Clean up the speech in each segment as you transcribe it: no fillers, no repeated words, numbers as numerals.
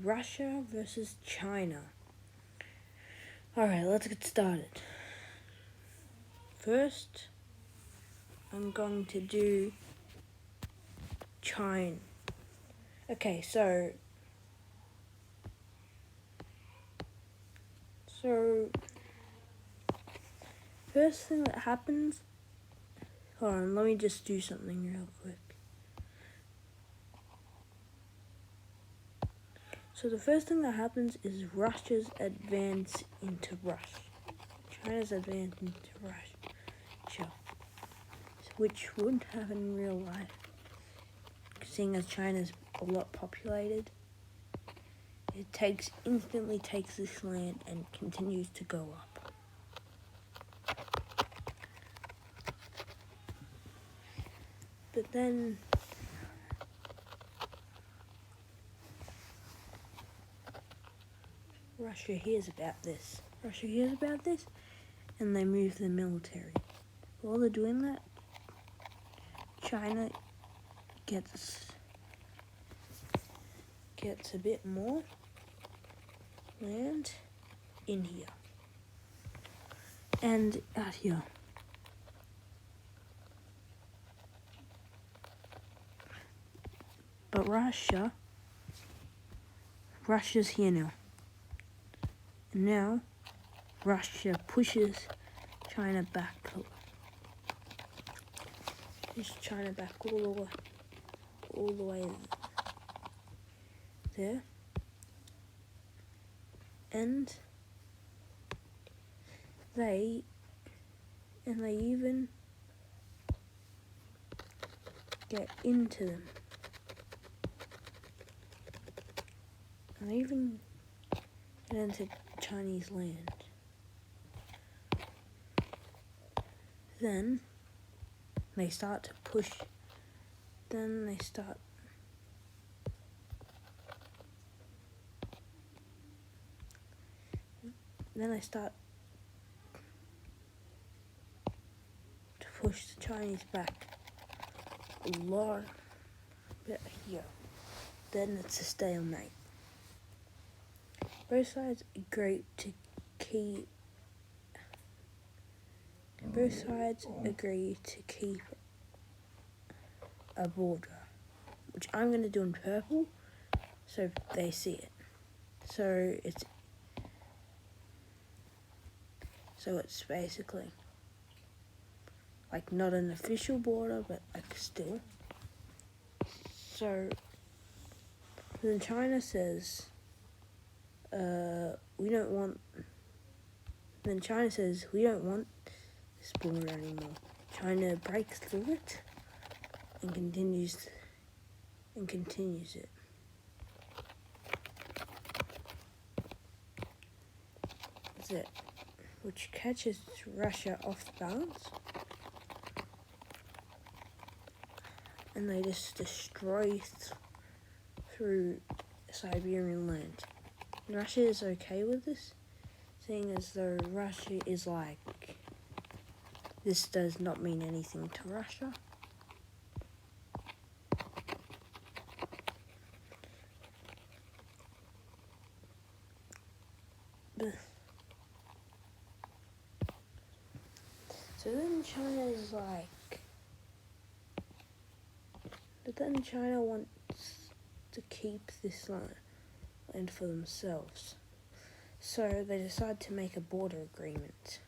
Russia versus China. Alright, let's get started. First, I'm going to do China. Okay, so first thing that happens, hold on, let me just do something real quick. So the first thing that happens is Russia's advance into Russia. China's advance into Russia, which wouldn't happen in real life, seeing as China's a lot populated. It instantly takes this land and continues to go up. But then Russia hears about this, and they move the military. While they're doing that, China gets a bit more land in here and out here. But Russia's here now. And now Russia pushes China back. Pushes China back all the way there. And they even get into them. And they even get into Chinese land. Then they start to push. Then they start to push the Chinese back a lot bit here. Then it's a stalemate. Both sides agree to keep a border, which I'm going to do in purple so they see it. So it's basically like not an official border, but like still. So then China says, we don't want this border anymore. China breaks through it and continues it. That's it. Which catches Russia off balance. And they just destroy through Siberian land. And Russia is okay with this, seeing as though Russia is like, this does not mean anything to Russia. So then China is like, but then China wants to keep this land for themselves. So they decide to make a border agreement.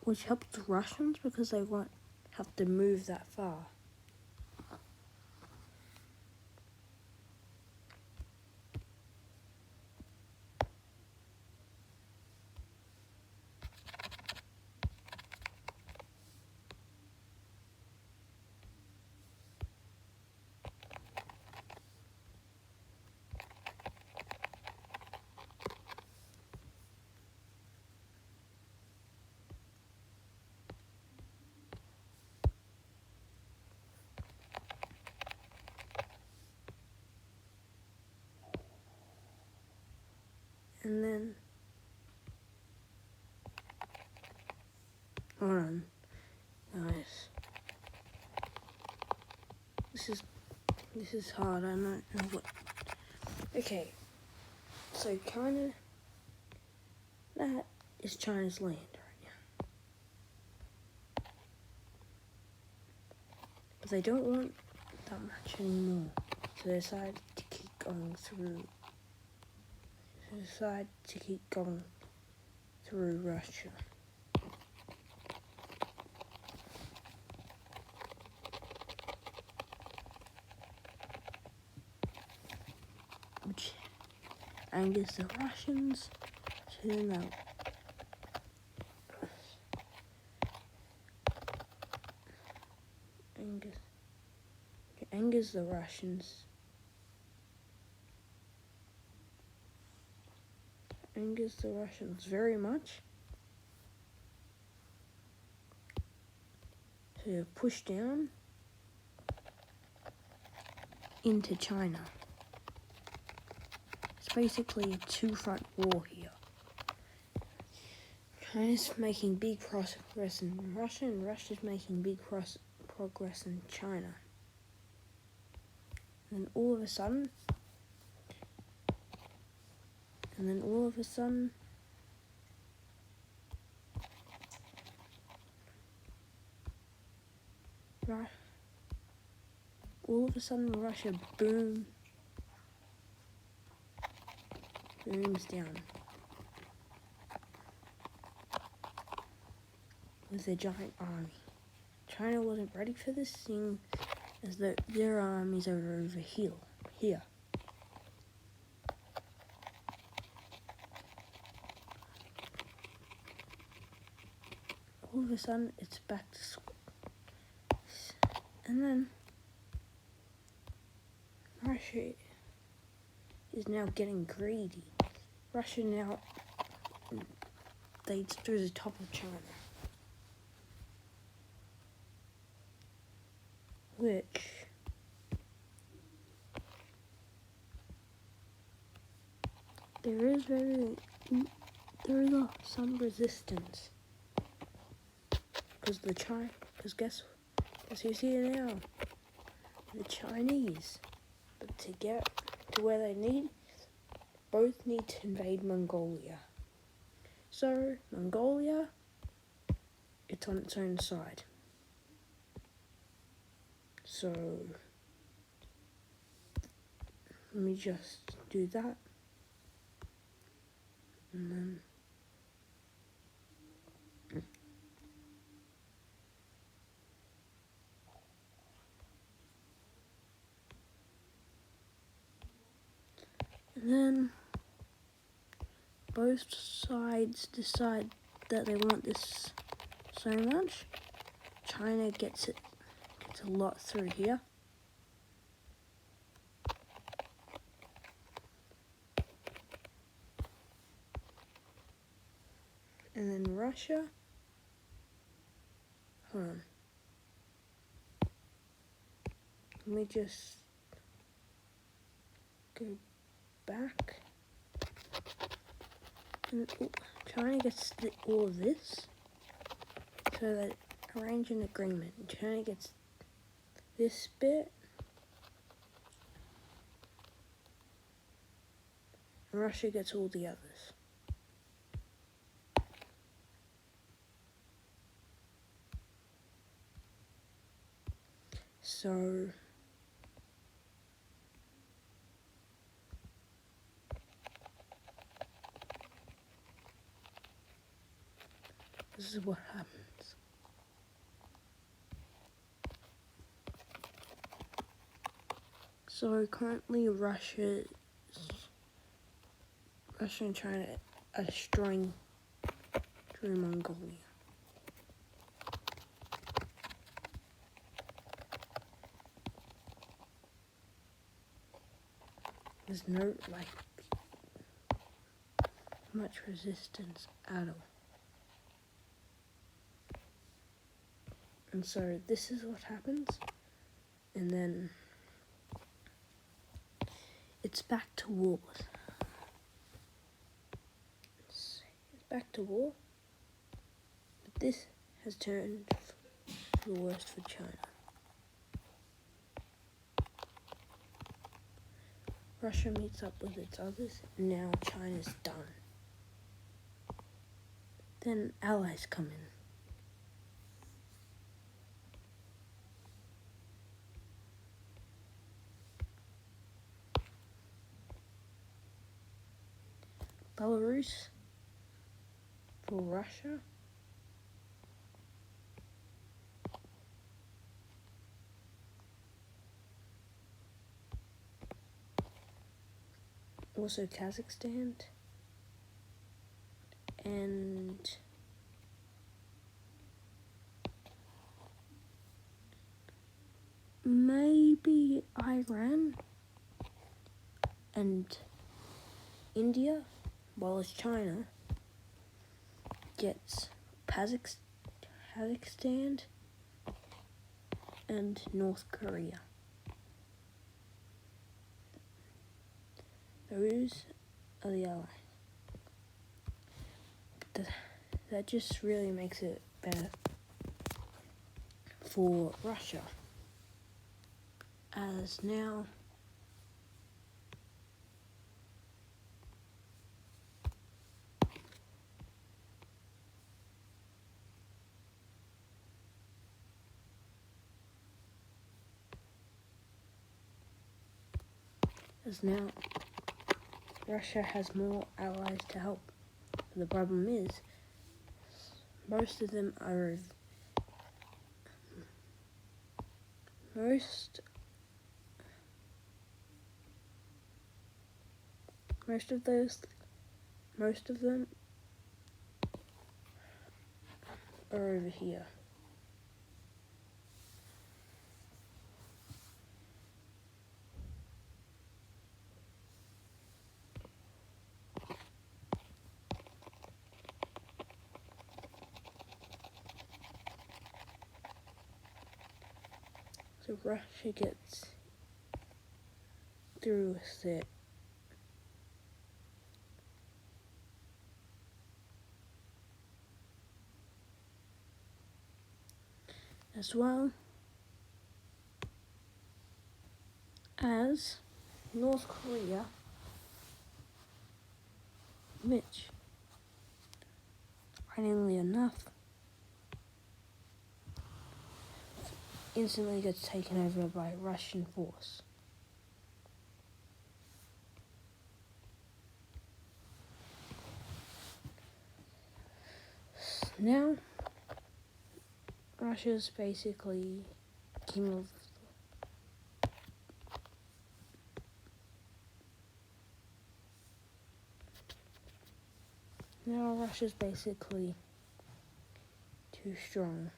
Which helps the Russians because they won't have to move that far. And then, hold on, guys. This is hard. I don't know what. Okay, so China. That is China's land right now. But they don't want that much anymore. So they decided to keep going through. Russia. Which angers the Russians to know. Angers the Russians. Angers the Russians very much. To push down into China. It's basically a two-front war here. China's making big progress in Russia, and Russia's making big progress in China. And then all of a sudden, Russia booms down with a giant army. China wasn't ready for this, seeing as their armies are over here. All of a sudden, it's back to school. And then Russia is now getting greedy. Russia now dates through the top of China. Which there is some resistance. Because guess who's here now? The Chinese. But to get to where they both need to invade Mongolia. So, Mongolia, it's on its own side. So, let me just do that. And then both sides decide that they want this so much. China gets a lot through here. And then Russia. Hold on. Let me just go back. And China gets all of this. So they arrange an agreement. China gets this bit. And Russia gets all the others. So this is what happens. So currently Russia and China are destroying Mongolia. There's no much resistance at all. And so this is what happens. And then it's back to wars. back to war, but this has turned for the worst for China. Russia meets up with its others, and now China's done. Then allies come in. Belarus for Russia. Also Kazakhstan. And maybe Iran and India, while as China gets Kazakhstan and North Korea. Those are the allies. That just really makes it better for Russia, as now Russia has more allies to help. The problem is, most of them are most of them are over here. So Russia gets through with it. As well as North Korea, which, surprisingly enough, instantly gets taken over by Russian force. Now, Russia's basically king of Now Russia's basically too strong.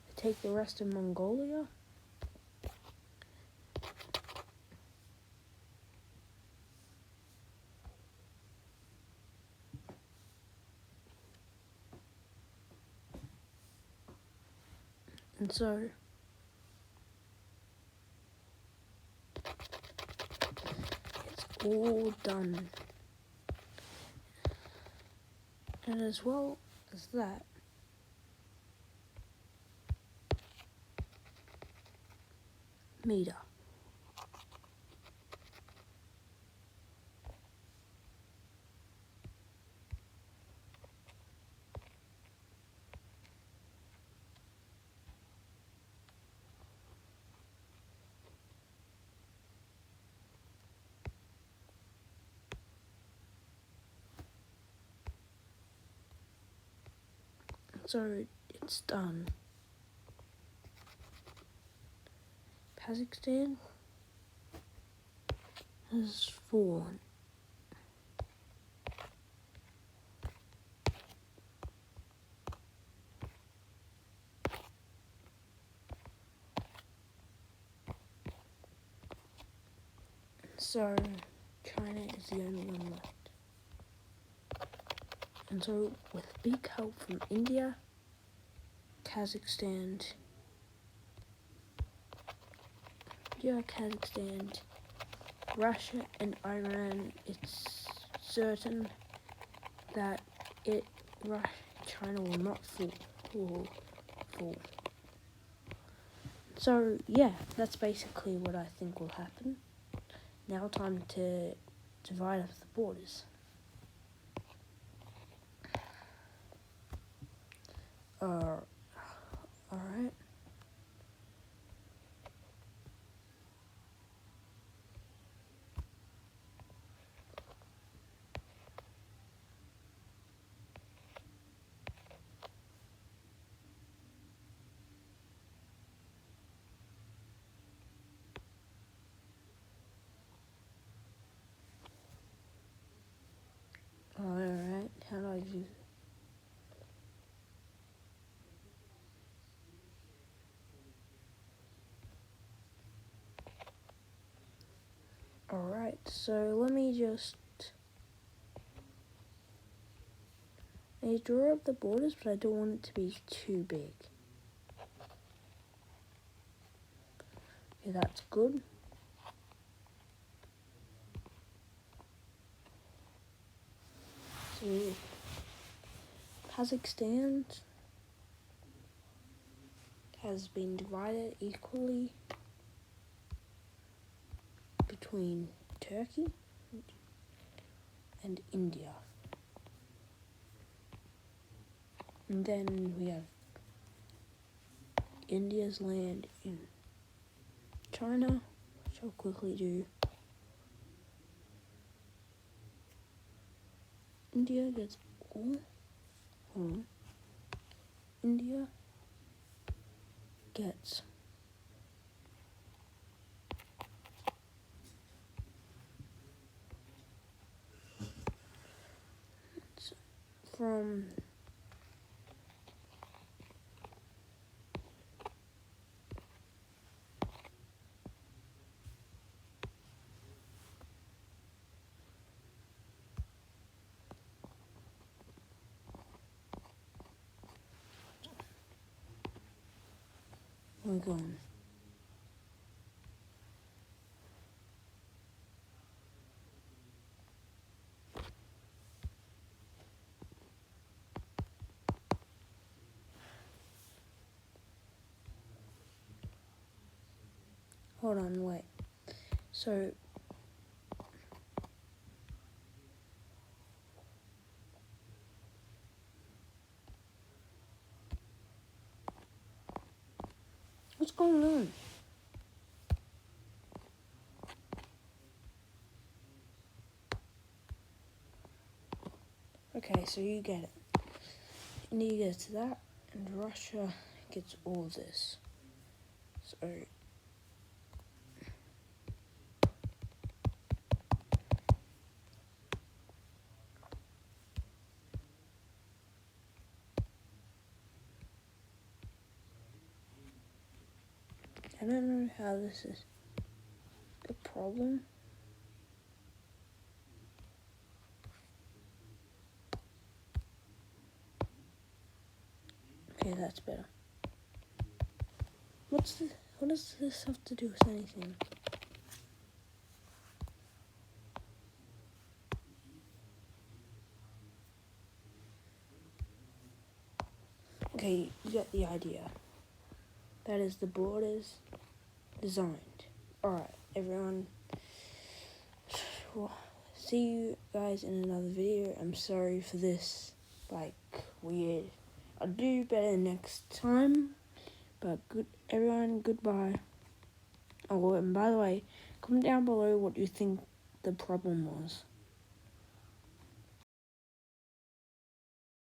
They take the rest of Mongolia. And so it's all done. And as well as that, meter. So it's done. Kazakhstan has fallen. So China is the only one left. And so with big help from India, Kazakhstan, Russia and Iran, it's certain that China will not fall. So yeah, that's basically what I think will happen. Now time to divide up the borders. Alright. Alright, how do I do? Alright, so let me just draw up the borders, but I don't want it to be too big. Okay, that's good. So Kazakhstan has been divided equally between Turkey and India. And then we have India's land in China, which I'll quickly do. India gets all. India gets from we're going. Hold on, wait. So what's going on? Okay, so you get it. India gets that, and Russia gets all this. So I don't know how this is a problem. Okay, that's better. What does this have to do with anything? Okay, you get the idea. That is the borders designed. Alright, everyone. Well, see you guys in another video. I'm sorry for this, weird. I'll do better next time. But everyone, goodbye. Oh, and by the way, comment down below what you think the problem was.